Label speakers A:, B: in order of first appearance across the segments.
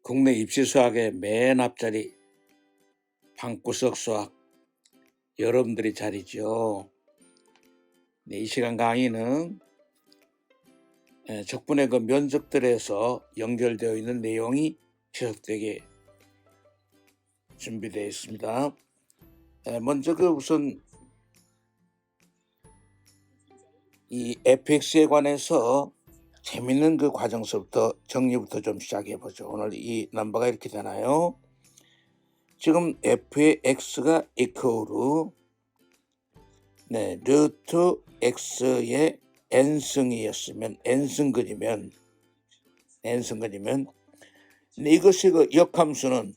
A: 국내 입시 수학의 맨 앞자리 방구석 수학 여러분들이 자리죠. 네, 이 시간 강의는 적분의 그 면적들에서 연결되어 있는 내용이 지속되게 준비되어 있습니다. 먼저 우선 이 fx에 관해서 재밌는 그 과정서부터 정리부터 좀 시작해 보죠. 오늘 이 넘버가 이렇게 되나요? 지금 f의 x가 이퀄로 루트 x의 n승이었으면 n승근이면 근데 이것이 그 역함수는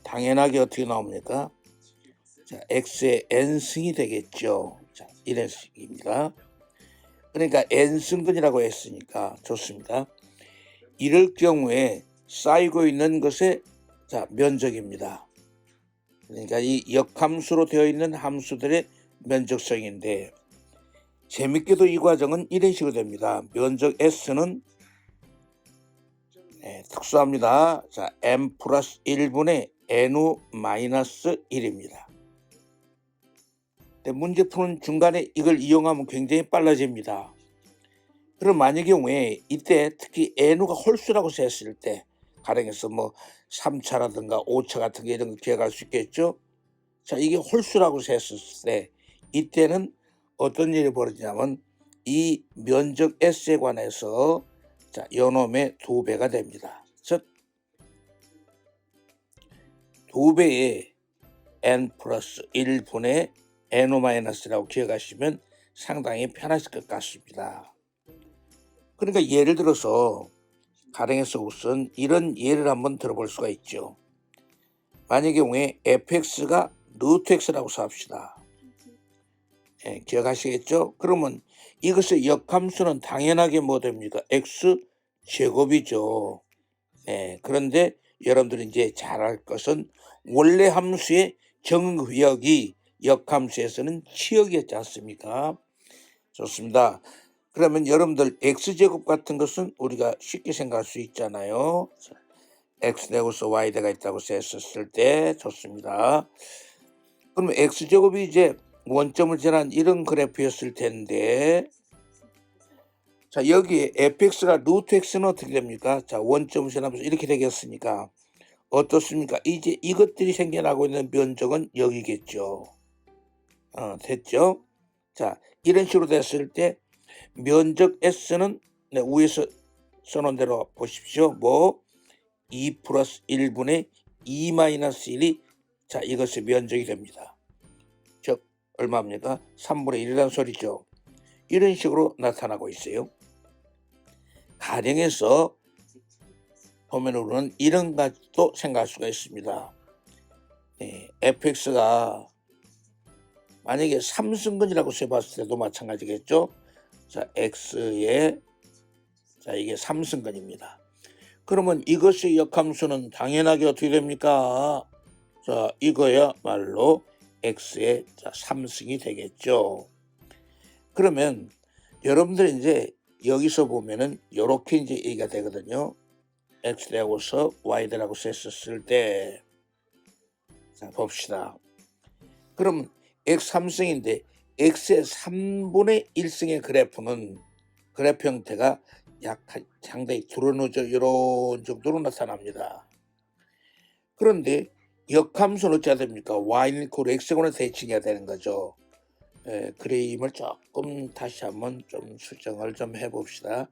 A: 당연하게 어떻게 나옵니까? 자, x의 n승이 되겠죠. 자, 이런 식입니다. 그러니까 n승근이라고 했으니까 좋습니다. 이럴 경우에 쌓이고 있는 것의 면적입니다. 그러니까 이 역함수로 되어 있는 함수들의 면적성인데 재밌게도 이 과정은 이런 식으로 됩니다. 면적 S는 특수합니다. 자, m 플러스 1분의 n우 마이너스 1입니다. 문제 푸는 중간에 이걸 이용하면 굉장히 빨라집니다. 그럼 만약의 경우에 이때 특히 n우가 홀수라고 했을 때 가령해서 뭐 3차라든가 5차 같은 게 이런 거 기억할 수 있겠죠. 자, 이게 홀수라고 했을 때 이때는 어떤 일이 벌어지냐면 이 면적 S에 관해서 요놈의 2배가 됩니다. 즉 2배의 n 플러스 1분의 n-라고 기억하시면 상당히 편하실 것 같습니다. 그러니까 예를 들어서 가령해서 우선 이런 예를 한번 들어볼 수가 있죠. 만약의 경우에 fx가 루트 x라고 합시다. 기억하시겠죠? 그러면 이것의 역함수는 당연하게 뭐 됩니까? x 제곱이죠. 그런데 여러분들이 이제 잘 알 것은 원래 함수의 정의역이 역함수에서는 치역이었지 않습니까? 좋습니다. 그러면 여러분들 x제곱 같은 것은 우리가 쉽게 생각할 수 있잖아요. x대고서 y대가 있다고 했었을 때 좋습니다. 그러면 x제곱이 이제 원점을 지난 이런 그래프였을 텐데 자, 여기에 fx가 루트 x는 어떻게 됩니까? 자, 원점을 지나면서 이렇게 되겠으니까 어떻습니까? 이제 이것들이 생겨나고 있는 면적은 여기겠죠. 됐죠? 자, 이런 식으로 됐을 때 면적 s는 위에서 써놓은 대로 보십시오. 뭐 2 플러스 1분의 2 마이너스 1이 자, 이것의 면적이 됩니다. 즉 얼마입니까? 3분의 1이라는 소리죠. 이런 식으로 나타나고 있어요. 가령해서 보면 우리는 이런 것도 생각할 수가 있습니다. fx가 만약에 3승근이라고 써봤을 때도 마찬가지겠죠. 자, x에 자, 이게 3승근입니다. 그러면 이것의 역함수는 당연하게 어떻게 됩니까? 자, 이거야말로 x의 3승이 되겠죠. 그러면 여러분들이 이제 여기서 보면은 이렇게 이제 얘기가 되거든요. x대하고서 y대라고 썼을 때 자, 봅시다. 그럼 x 3승인데 x의 3분의 1승의 그래프는 그래프 형태가 약간 상당히 드러누져 이런 정도로 나타납니다. 그런데 역함수는 어찌해야 됩니까? y는 그 x분의 대칭해야 되는 거죠. 그림을 조금 다시 한번 좀 수정을 좀 해봅시다.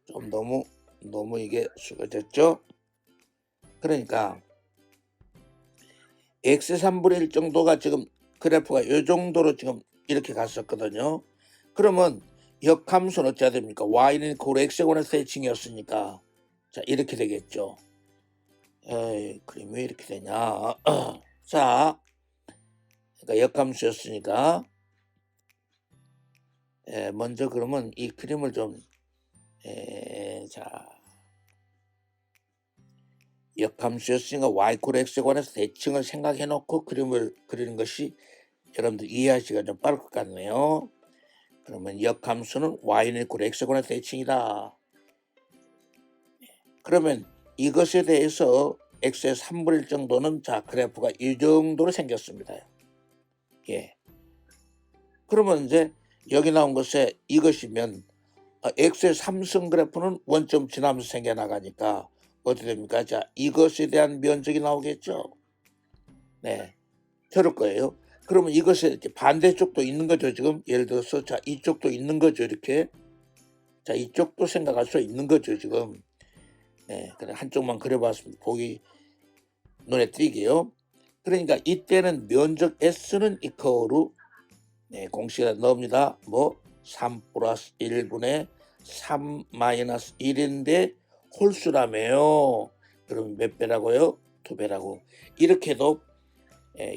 A: 좀 너무 이게 수그졌죠? 그러니까 x 3분의 1 정도가 지금 그래프가 이 정도로 지금 이렇게 갔었거든요. 그러면 역함수는 어찌해야 됩니까? y는 그 x분의 대칭이었으니까 자, 이렇게 되겠죠. 그림이 왜 이렇게 되냐? 자, 그러니까 역함수였으니까 먼저 그러면 이 그림을 좀 자, 역함수였으니까 y 콜 x에 관해서 대칭을 생각해 놓고 그림을 그리는 것이 여러분들 이해하시기가 좀 빠를 것 같네요. 그러면 역함수는 y는 콜 x에 관해서 대칭이다. 그러면 이것에 대해서 x의 3분의 1 정도는 자 그래프가 이 정도로 생겼습니다. 예. 그러면 이제 여기 나온 것에 이것이면 x의 3승 그래프는 원점 지나면서 생겨나가니까 어떻게 됩니까? 자, 이것에 대한 면적이 나오겠죠. 네, 저럴 거예요. 그러면 이것에 반대쪽도 있는 거죠. 지금 예를 들어서 자 이쪽도 있는 거죠. 이렇게 자 이쪽도 생각할 수 있는 거죠. 지금 네, 그래 한쪽만 그려봤습니다. 보기 눈에 띄게요. 그러니까 이때는 면적 S는 이퀄로 네, 공식에다 넣습니다. 뭐 3 플러스 1분의 3 마이너스 1인데 홀수라며요. 그럼 몇 배라고요? 2배라고. 이렇게도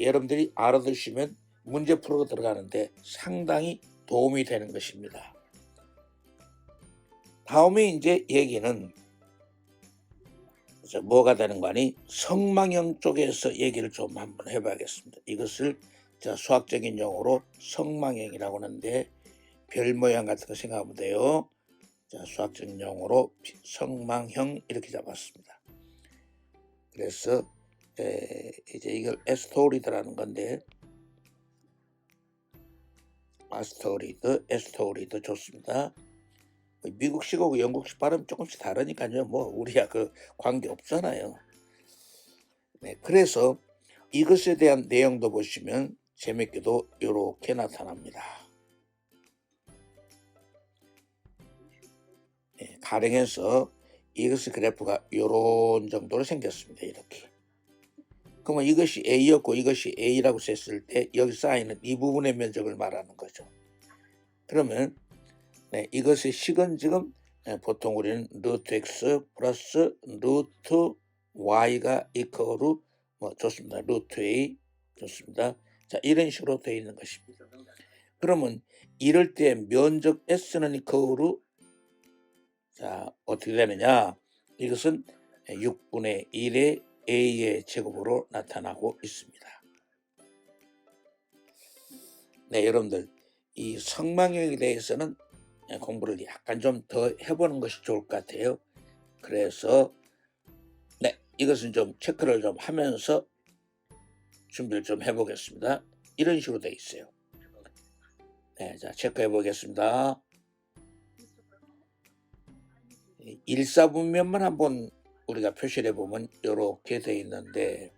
A: 여러분들이 알아두시면 문제 풀어 들어가는데 상당히 도움이 되는 것입니다. 다음에 이제 얘기는 뭐가 되는 거니? 성망형 쪽에서 얘기를 좀 한번 해봐야겠습니다. 이것을 수학적인 용어로 성망형이라고 하는데 별 모양 같은 거 생각하면 돼요. 자, 수학적인 용어로 성망형 이렇게 잡았습니다. 그래서 이제 이걸 에스토리드라는 건데 에스토리드 좋습니다. 미국식하고 영국식 발음 조금씩 다르니까요. 뭐 우리야 그 관계 없잖아요. 네, 그래서 이것에 대한 내용도 보시면 재밌게도 이렇게 나타납니다. 네, 가령해서 이것의 그래프가 이런 정도로 생겼습니다. 이렇게. 그러면 이것이 A였고 이것이 A라고 썼을 때 여기 쌓이는 이 부분의 면적을 말하는 거죠. 그러면 네, 이것의 식은 지금 보통 우리는 루트 x 플러스 루트 y가 이퀄로 좋습니다. 루트 a 좋습니다. 자, 이런 식으로 되어 있는 것입니다. 그러면 이럴 때 면적 s는 이퀄로 자 어떻게 되느냐? 이것은 6분의 1의 a의 제곱으로 나타나고 있습니다. 네, 여러분들 이 성망형에 대해서는 공부를 약간 좀 더 해보는 것이 좋을 것 같아요. 그래서 네, 이것은 좀 체크를 좀 하면서 준비를 좀 해보겠습니다. 이런 식으로 되어 있어요. 네, 자 체크해 보겠습니다. 1사분면만 한번 우리가 표시를 해보면 이렇게 되어 있는데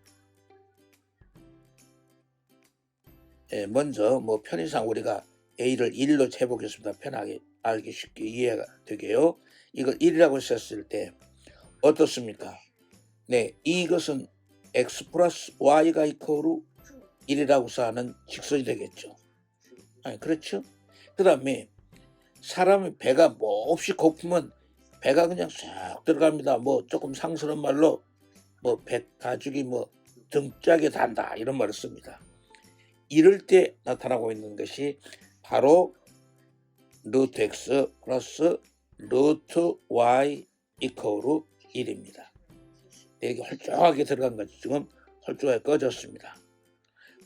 A: 먼저 뭐 편의상 우리가 A를 1로 재보겠습니다. 편하게 알기 쉽게 이해가 되게요. 이걸 1이라고 썼을 때 어떻습니까? 네, 이것은 x 플러스 y가 이퀄로 1이라고 하는 직선이 되겠죠. 아니, 그렇죠? 그 다음에 사람의 배가 뭐 없이 고프면 배가 그냥 싹 들어갑니다. 뭐 조금 상스러운 말로 뭐 배 가죽이 뭐 등짝에 단다 이런 말을 씁니다. 이럴 때 나타나고 있는 것이 바로 루트 x 플러스 루트 y 이퀄로 1입니다. 여기 헐쭉하게 들어간 것이 지금 헐쭉하게 꺼졌습니다.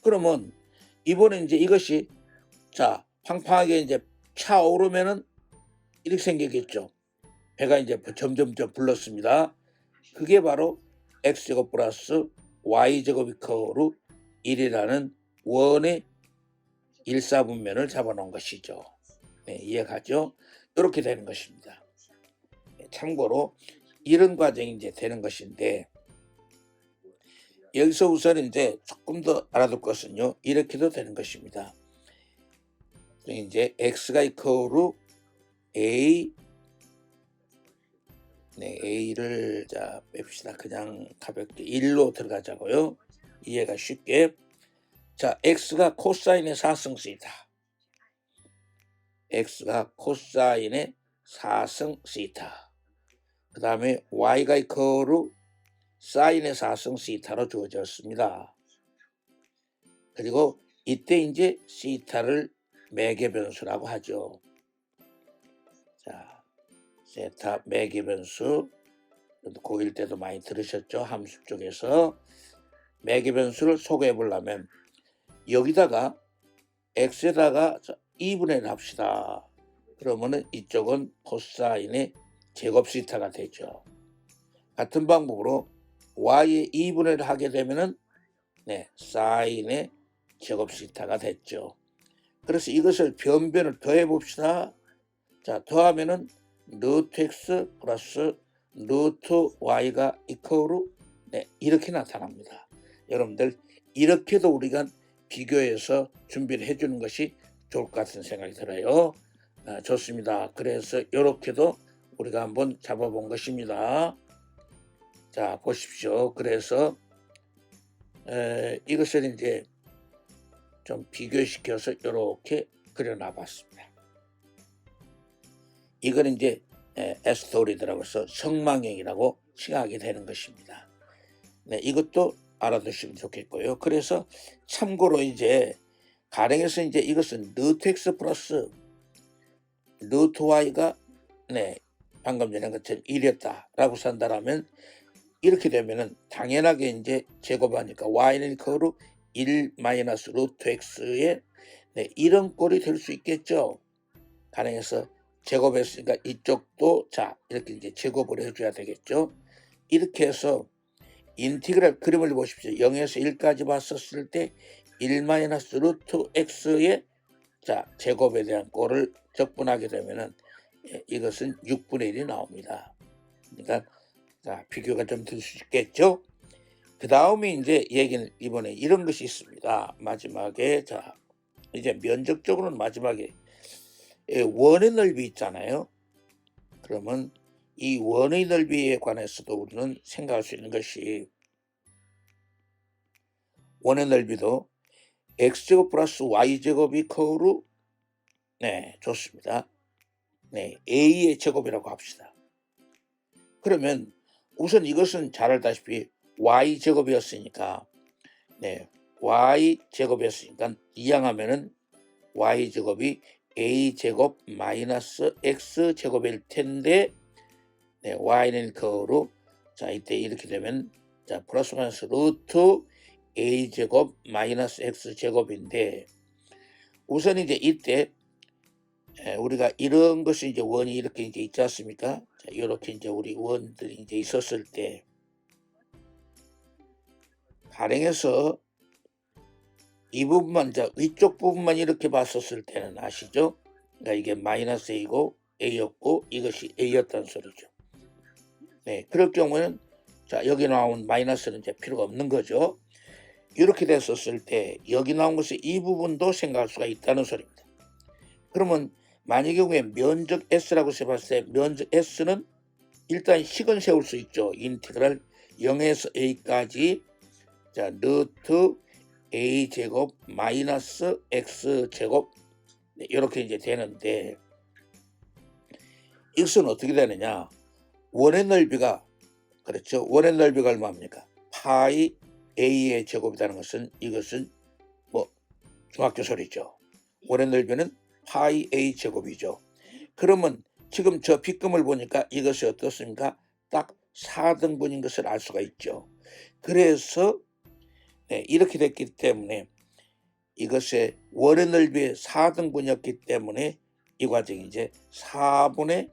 A: 그러면 이번에 이제 이것이 자 팡팡하게 이제 차오르면은 이렇게 생기겠죠. 배가 이제 점점 불렀습니다. 그게 바로 x제곱 플러스 y제곱 이퀄로 1이라는 원의 1사분면을 잡아놓은 것이죠. 네, 이해가죠? 이렇게 되는 것입니다. 참고로 이런 과정이 이제 되는 것인데 여기서 우선 이제 조금 더 알아둘 것은요. 이렇게도 되는 것입니다. 이제 x가 이퀄로 a 네, a를 자 뺍시다. 그냥 가볍게 1로 들어가자고요. 이해가 쉽게. 자, x가 코사인의 4승 시타. x가 코사인의 4승 시타. 그 다음에 y가 이퀄로 사인의 4승 시타로 주어졌습니다. 그리고 이때 이제 시타를 매개 변수라고 하죠. 자, 세타 매개 변수 고1 때도 많이 들으셨죠? 함수 쪽에서 매개 변수를 소개해 보려면 여기다가 x에다가 2분의 1 합시다. 그러면은 이쪽은 코사인의 제곱 시타가 되죠. 같은 방법으로 y의 2분의 1을 하게 되면은 사인의 제곱 시타가 됐죠. 그래서 이것을 변변을 더해 봅시다. 자, 더하면은 루트 x 플러스 루트 y가 이퀄로 이렇게 나타납니다. 여러분들 이렇게도 우리가 비교해서 준비를 해주는 것이 좋을 것 같은 생각이 들어요. 좋습니다. 그래서 이렇게도 우리가 한번 잡아본 것입니다. 자, 보십시오. 그래서 이것을 이제 좀 비교시켜서 이렇게 그려놔봤습니다. 이건 이제 에스토리드라고 해서 성망형이라고 칭하게 되는 것입니다. 이것도 알아두시면 좋겠고요. 그래서 참고로 이제 가령에서 이제 이것은 루트 x 플러스 루트 y가 방금 전에 것처럼 1이었다라고 산다라면 이렇게 되면은 당연하게 이제 제곱하니까 y는 이퀄로 1 마이너스 루트 x의 이런 꼴이 될 수 있겠죠. 가령에서 제곱했으니까 이쪽도 자 이렇게 이제 제곱을 해줘야 되겠죠. 이렇게 해서 인티그랄 그림을 보십시오. 0에서 1까지 봤었을 때 1 마이너스 루트 x의 자 제곱에 대한 꼴을 적분하게 되면은 이것은 6분의 1이 나옵니다. 그러니까 자 비교가 좀 될 수 있겠죠. 그 다음에 이제 얘기는 이번에 이런 것이 있습니다. 마지막에 자 이제 면적적으로는 마지막에 원의 넓이 있잖아요. 그러면 이 원의 넓이에 관해서도 우리는 생각할 수 있는 것이 원의 넓이도 x제곱 플러스 y제곱이 이퀄로 좋습니다. a의 제곱이라고 합시다. 그러면 우선 이것은 잘 알다시피 y제곱이었으니까 y제곱이었으니까 이항하면은 y제곱이 a제곱 마이너스 x제곱일 텐데 y는 이퀄로 자 이때 이렇게 되면 자 플러스 마이너스 루트 a제곱 마이너스 x제곱인데 우선 이제 이때 우리가 이런 것이 이제 원이 이렇게 이제 있지 않습니까? 자, 이렇게 이제 우리 원들이 이제 있었을 때 가령에서 이 부분만 자 위쪽 부분만 이렇게 봤었을 때는 아시죠? 그러니까 이게 마이너스 a고 a였고 이것이 a였다는 소리죠. 그럴 경우에는 자 여기 나온 마이너스는 이제 필요가 없는 거죠. 이렇게 됐었을 때 여기 나온 것이 이 부분도 생각할 수가 있다는 소리입니다. 그러면 만약 경우에 면적 s라고 해봤을 때 면적 s는 일단 식은 세울 수 있죠. 인티그랄 0에서 a까지 자 루트 a제곱 마이너스 x제곱 이렇게 이제 되는데 이것은 어떻게 되느냐? 원의 넓이가 그렇죠. 원의 넓이가 얼마입니까? 파이 a의 제곱이라는 것은 이것은 뭐 중학교 소리죠. 원의 넓이는 파이 a 제곱이죠. 그러면 지금 저 빗금을 보니까 이것이 어떻습니까? 딱 4등분인 것을 알 수가 있죠. 그래서 이렇게 됐기 때문에 이것의 원의 넓이의 4등분이었기 때문에 이 과정이 이제 4분의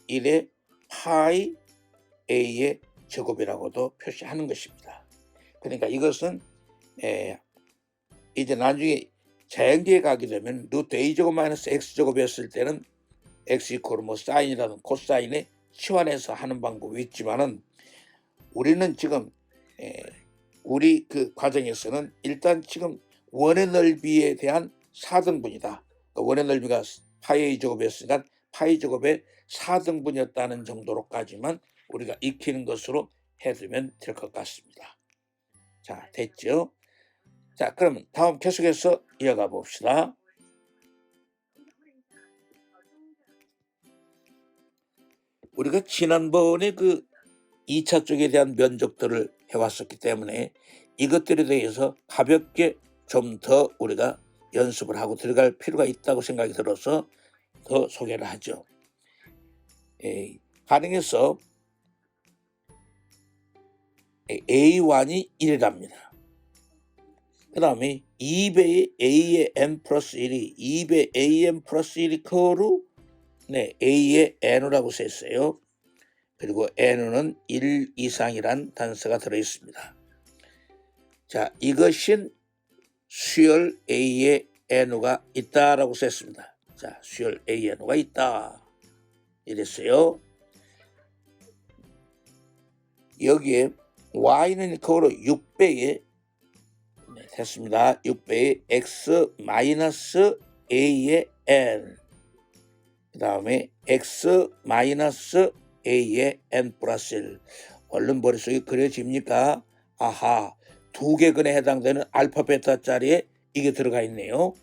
A: 1의 파이 a의 제곱이라고도 표시하는 것입니다. 그러니까 이것은 이제 나중에 자연계에 가게 되면 루트 a제곱 마이너스 x제곱이었을 때는 x 이퀄 뭐 사인이라든 코사인에 치환해서 하는 방법이 있지만은 우리는 지금 우리 그 과정에서는 일단 지금 원의 넓이에 대한 4등분이다. 그러니까 원의 넓이가 파이 제곱이었으니까 파이 제곱의 4등분이었다는 정도로까지만 우리가 익히는 것으로 해두면 될 것 같습니다. 자, 됐죠? 자, 그러면 다음 계속해서 이어가 봅시다. 우리가 지난번에 그 2차 쪽에 대한 면적들을 해왔었기 때문에 이것들에 대해서 가볍게 좀 더 우리가 연습을 하고 들어갈 필요가 있다고 생각이 들어서 더 소개를 하죠. 가령에서 A1이 1이랍니다. 그 다음에 2배의 A의 n 플러스 1이 2배 AN 플러스 1이 커로 A의 n이라고 썼어요. 그리고 n은 1 이상이란 단서가 들어있습니다. 자, 이것인 수열 A에 n가 있다라고 썼습니다. 자, 수열 AN가 있다 이랬어요. 여기에 y는 이퀄로 6배에 됐습니다. 6배의 x 마이너스 a의 n, 그 다음에 x 마이너스 a의 n 플러스 1. 얼른 머릿속에 그려집니까? 아하, 두 개근에 해당되는 알파 베타 자리에 이게 들어가 있네요.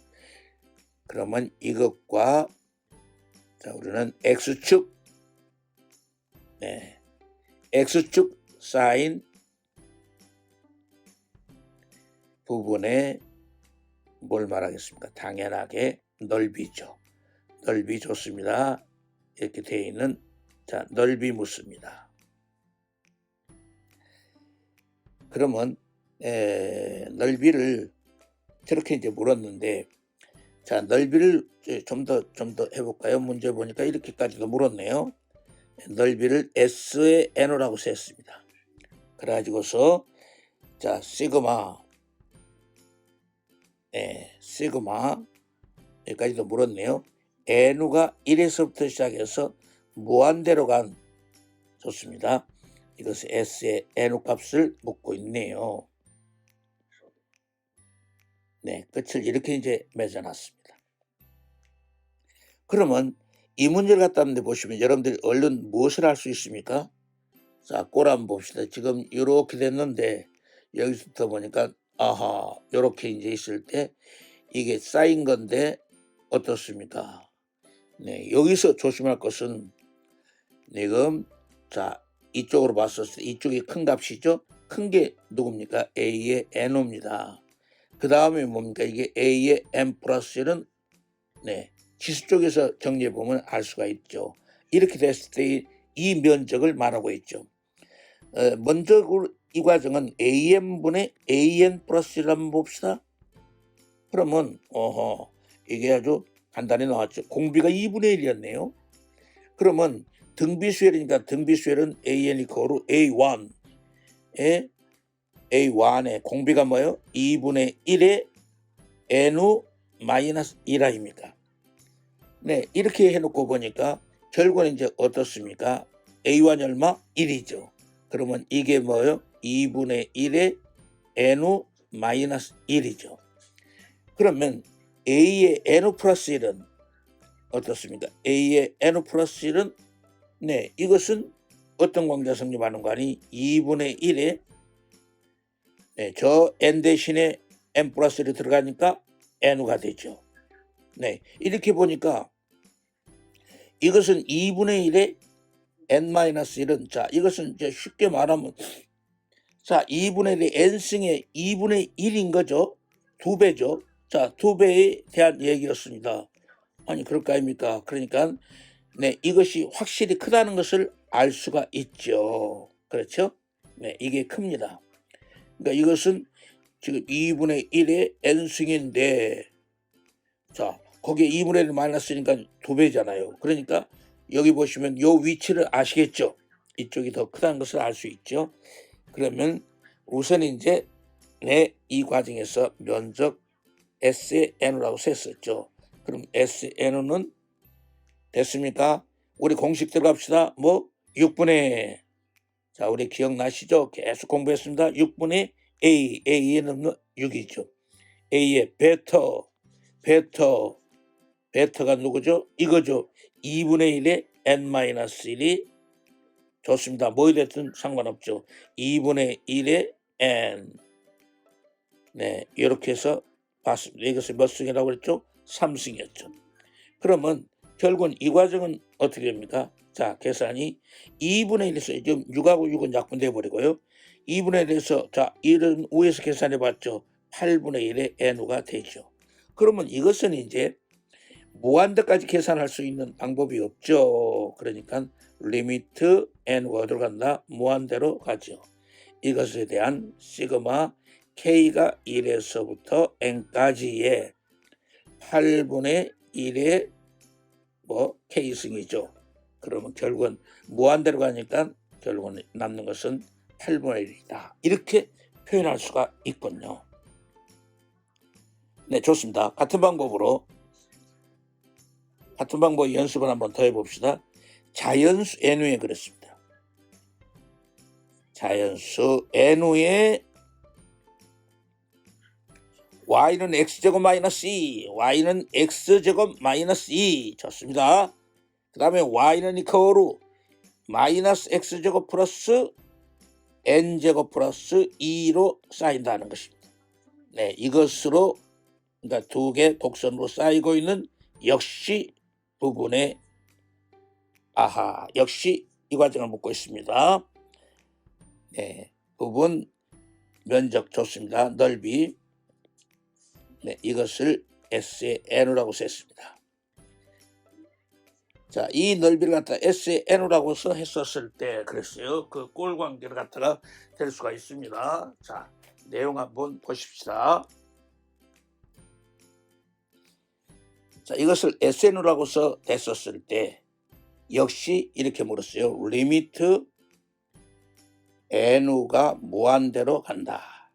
A: 그러면 이것과 자, 우리는 x축, x축 사인 부분에 뭘 말하겠습니까? 당연하게 넓이죠. 넓이 좋습니다. 이렇게 되어 있는 자, 넓이 묻습니다. 그러면 넓이를 저렇게 이제 물었는데, 자, 넓이를 좀 더 해볼까요? 문제 보니까 이렇게까지도 물었네요. 넓이를 S의 N이라고 썼습니다. 그래가지고서 자, 시그마 시그마 여기까지도 물었네요. N가 1에서부터 시작해서 무한대로 간 좋습니다. 이것은 S의 N 값을 묻고 있네요. 네, 끝을 이렇게 이제 맺어놨습니다. 그러면 이 문제를 갖다 하는데 보시면 여러분들이 얼른 무엇을 할 수 있습니까? 자, 꼴 한번 봅시다. 지금 이렇게 됐는데 여기서부터 보니까 아하, 이렇게 이제 있을 때 이게 쌓인 건데 어떻습니까? 네, 여기서 조심할 것은 지금 자, 이쪽으로 봤었을 때 이쪽이 큰 값이죠. 큰 게 누굽니까? A의 N입니다. 그 다음에 뭡니까? 이게 A의 N 플러스 1은 지수 쪽에서 정리해 보면 알 수가 있죠. 이렇게 됐을 때 이 면적을 말하고 있죠. 먼저 이 과정은 AN분의 AN 플러스 1을 한번 봅시다. 그러면 이게 아주 간단히 나왔죠. 공비가 2분의 1이었네요. 그러면 등비수열이니까 등비수열은 AN 이퀄로 A1에 A1의 공비가 뭐예요? 2분의 1에 NU 마이너스 1I입니까? 네, 이렇게 해놓고 보니까 결국은 이제 어떻습니까? A1이 얼마? 1이죠. 그러면 이게 뭐예요? 2분의 1에 NU 마이너스 1이죠. 그러면 A의 NU 플러스 1은 어떻습니까? A의 NU 플러스 1은 이것은 어떤 관계가 성립하는 거 아니? 2분의 1에 저 N 대신에 N 플러스 1이 들어가니까 NU가 되죠. 이렇게 보니까 이것은 2분의 1에 N-1은 자, 이것은 이제 쉽게 말하면 자, 2분의 1의 N승의 2분의 1인 거죠. 2배죠. 자, 2배에 대한 얘기였습니다. 아니, 그럴 거 아닙니까? 그러니까 이것이 확실히 크다는 것을 알 수가 있죠. 그렇죠? 이게 큽니다. 그러니까 이것은 지금 2분의 1의 N승인데 자, 거기에 2분의 1을 마이너스니까 2배잖아요. 그러니까 여기 보시면 이 위치를 아시겠죠? 이쪽이 더 크다는 것을 알 수 있죠. 그러면 우선 이제 이 과정에서 면적 S의 N이라고 썼었죠. 그럼 S의 N은 됐습니까? 우리 공식 들어갑시다. 6분의 자, 우리 기억나시죠? 계속 공부했습니다. 6분의 A는 6이죠. A의 베타가 누구죠? 이거죠. 2분의 1에 N-1이 좋습니다. 뭐에 됐든 상관없죠. 2분의 1에 N 이렇게 해서 봤습니다. 이것을 몇 승이라고 그랬죠? 3승이었죠. 그러면 결국은 이 과정은 어떻게 됩니까? 자, 계산이 2분의 1에서 지금 6하고 6은 약분돼 버리고요. 2분의 1에서 자, 1은 위에서 계산해 봤죠. 8분의 1의 N우가 되죠. 그러면 이것은 이제 무한대까지 계산할 수 있는 방법이 없죠. 그러니까 리미트 N우가 어디로 간다? 무한대로 가죠. 이것에 대한 시그마 K가 1에서부터 N까지의 8분의 1의 K승이죠. 그러면 결국은 무한대로 가니까 결국은 남는 것은 8분의 1이다. 이렇게 표현할 수가 있군요. 네, 좋습니다. 같은 방법 연습을 한번 더 해봅시다. 자연수 n우에 그랬습니다. 자연수 n우에 y는 x제곱 마이너스 2, y는 x제곱 마이너스 2. 좋습니다. 그 다음에 y는 이퀄로 마이너스 x제곱 플러스 n제곱 플러스 2로 쌓인다는 것입니다. 네, 이것으로 그러니까 두 개 곡선으로 쌓이고 있는 역시 부분의 역시 이 과정을 묻고 있습니다. 네, 부분 면적 좋습니다. 넓이. 네, 이것을 S의 N우라고 썼습니다. 자, 이 넓이를 갖다 S의 N우라고 했었을 때 그랬어요. 그 꼴 관계를 갖다가 될 수가 있습니다. 자, 내용 한번 보십시다. 자, 이것을 SN우라고 했었을 때 역시 이렇게 물었어요. 리미트 N우가 무한대로 간다.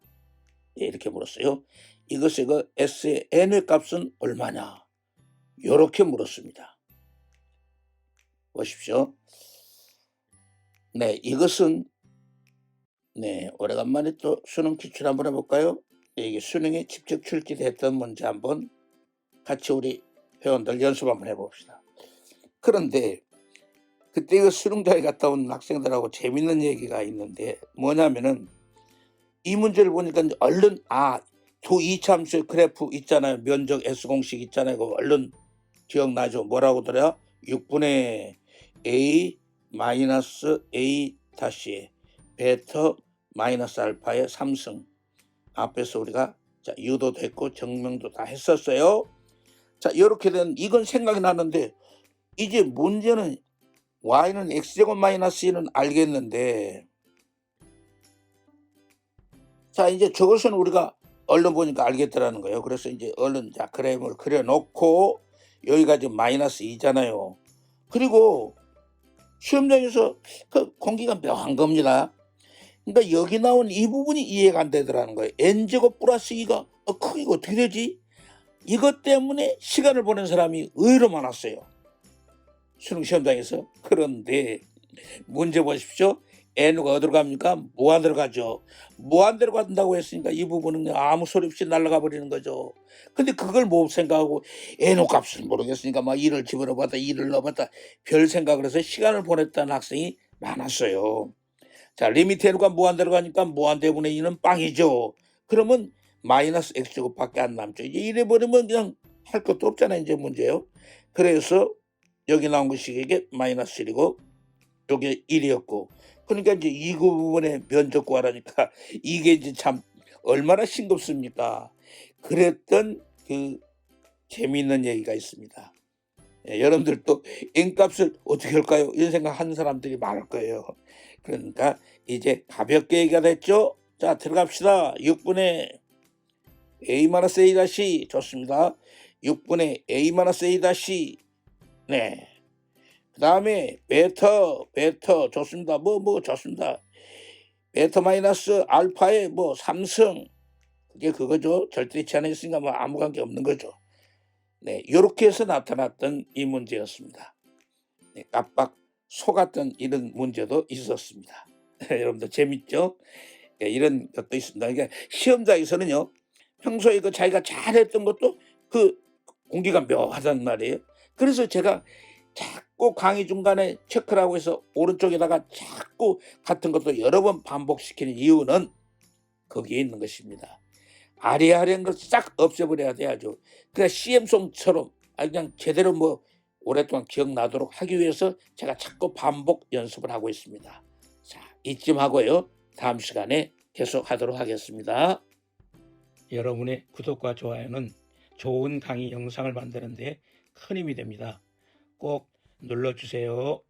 A: 이렇게 물었어요. 이것의 그 S의 N의 값은 얼마냐? 이렇게 물었습니다. 보십시오. 네, 이것은 오래간만에 또 수능 기출 한번 해볼까요? 이게 수능에 직접 출제됐던 문제 한번 같이 우리 회원들 연습 한번 해봅시다. 그런데 그때 그 수능장에 갔다 온 학생들하고 재밌는 얘기가 있는데 뭐냐면은 이 문제를 보니까 얼른 두 이차함수의 그래프 있잖아요. 면적 S공식 있잖아요. 그거 얼른 기억나죠? 뭐라고 더라? 6분의 A 마이너스 A 다시 베타 마이너스 알파의 3승. 앞에서 우리가 유도 됐고 증명도 다 했었어요. 자, 이렇게 된 이건 생각이 나는데 이제 문제는 y는 x제곱 마이너스 2는 알겠는데 자, 이제 저것은 우리가 얼른 보니까 알겠더라는 거예요. 그래서 이제 얼른 그래프를 그려놓고 여기가 지금 마이너스 2잖아요. 그리고 시험장에서 그 공기가 묘한 겁니다. 그러니까 여기 나온 이 부분이 이해가 안 되더라는 거예요. n제곱 플러스 2가 크기가 어떻게 되지? 이것 때문에 시간을 보낸 사람이 의외로 많았어요. 수능 시험장에서. 그런데 문제 보십시오. n가 어디로 갑니까? 무한대로 가죠. 무한대로 간다고 했으니까 이 부분은 아무 소리 없이 날아가 버리는 거죠. 근데 그걸 못 생각하고 n 값을 모르겠으니까 막 1을 집어넣어봤다 2를 넣어봤다 별 생각을 해서 시간을 보냈다는 학생이 많았어요. 자, 리미트 n가 무한대로 가니까 무한대분의 2는 빵이죠. 그러면 마이너스 x제곱밖에 안 남죠. 이제 이래 버리면 그냥 할 것도 없잖아요. 이제 문제요. 그래서 여기 나온 것이 이게 마이너스 1이고 여기 1이었고 그러니까 이제 이 부분의 면적 구하라니까 이게 이제 참 얼마나 싱겁습니까? 그랬던 그 재미있는 얘기가 있습니다. 여러분들도 n값을 어떻게 할까요? 이런 생각 하는 사람들이 많을 거예요. 그러니까 이제 가볍게 얘기가 됐죠. 자, 들어갑시다. 6분의 a-a 다시 좋습니다. 6분의 a-a 다시 네. 그 다음에 베타 좋습니다. 좋습니다. 베타 마이너스 알파의 3승 그게 그거죠. 절대치 않아 있으니까 아무 관계 없는 거죠. 네, 이렇게 해서 나타났던 이 문제였습니다. 네, 깜빡 속았던 이런 문제도 있었습니다. 여러분들 재밌죠? 네, 이런 것도 있습니다. 그러니까 시험장에서는요, 평소에 그 자기가 잘했던 것도 그 공기가 묘하단 말이에요. 그래서 제가 자꾸 강의 중간에 체크를 하고 해서 오른쪽에다가 자꾸 같은 것도 여러 번 반복시키는 이유는 거기에 있는 것입니다. 아리아리한 걸 싹 없애버려야 돼야죠. 그러니까 CM송처럼 그냥 제대로 오랫동안 기억나도록 하기 위해서 제가 자꾸 반복 연습을 하고 있습니다. 자, 이쯤 하고요. 다음 시간에 계속하도록 하겠습니다. 여러분의 구독과 좋아요는 좋은 강의 영상을 만드는 데 큰 힘이 됩니다. 꼭 눌러주세요.